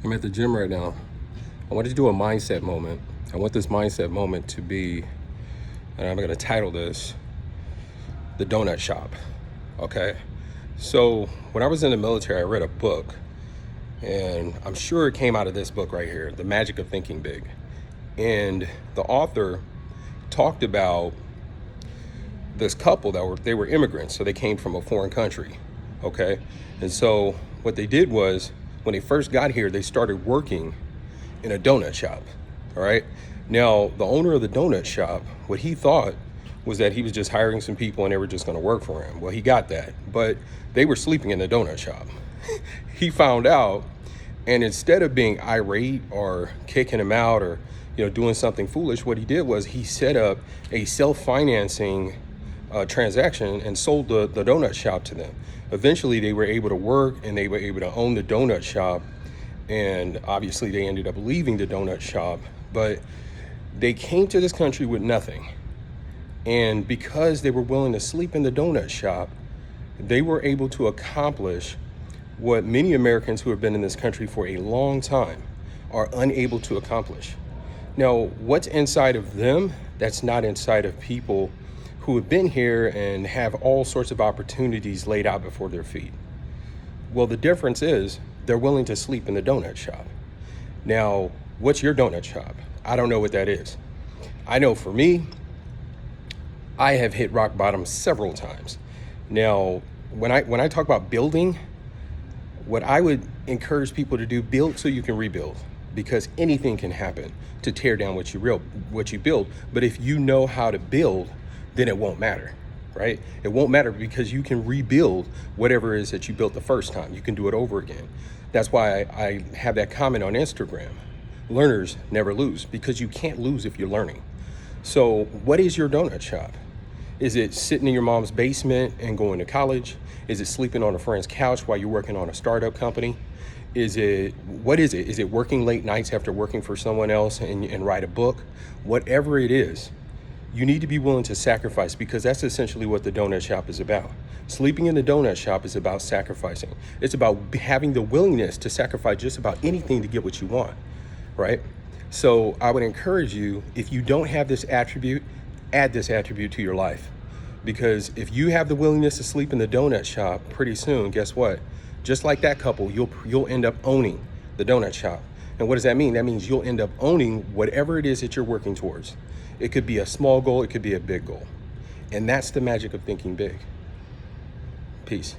I'm at the gym right now. I want to do a mindset moment. I want this mindset moment to be, and I'm going to title this, The Donut Shop. Okay? So when I was in the military, I read a book, and I'm sure it came out of this book right here, The Magic of Thinking Big. And the author talked about this couple they were immigrants, so they came from a foreign country. Okay? And so what they did was, when they first got here, they started working in a donut shop. All right. Now, the owner of the donut shop, what he thought was that he was just hiring some people and they were just going to work for him. Well, he got that, but they were sleeping in the donut shop. He found out, and instead of being irate or kicking him out or doing something foolish, what he did was he set up a self-financing transaction and sold the donut shop to them. Eventually, they were able to work and they were able to own the donut shop. And obviously, they ended up leaving the donut shop. But they came to this country with nothing. And because they were willing to sleep in the donut shop, they were able to accomplish what many Americans who have been in this country for a long time are unable to accomplish. Now, what's inside of them that's not inside of people who have been here and have all sorts of opportunities laid out before their feet? Well, the difference is they're willing to sleep in the donut shop. Now, what's your donut shop? I don't know what that is. I know for me, I have hit rock bottom several times. Now, when I talk about building, what I would encourage people to do, build so you can rebuild, because anything can happen to tear down what you build. But if you know how to build, then it won't matter, right? It won't matter because you can rebuild whatever it is that you built the first time. You can do it over again. That's why I have that comment on Instagram. Learners never lose, because you can't lose if you're learning. So what is your donut shop? Is it sitting in your mom's basement and going to college? Is it sleeping on a friend's couch while you're working on a startup company? What is it? Is it working late nights after working for someone else and write a book? Whatever it is, you need to be willing to sacrifice, because that's essentially what the donut shop is about. Sleeping in the donut shop is about sacrificing. It's about having the willingness to sacrifice just about anything to get what you want, right? So I would encourage you, if you don't have this attribute, add this attribute to your life. Because if you have the willingness to sleep in the donut shop, pretty soon, guess what? Just like that couple, you'll end up owning the donut shop. And what does that mean? That means you'll end up owning whatever it is that you're working towards. It could be a small goal, it could be a big goal. And that's the magic of thinking big. Peace.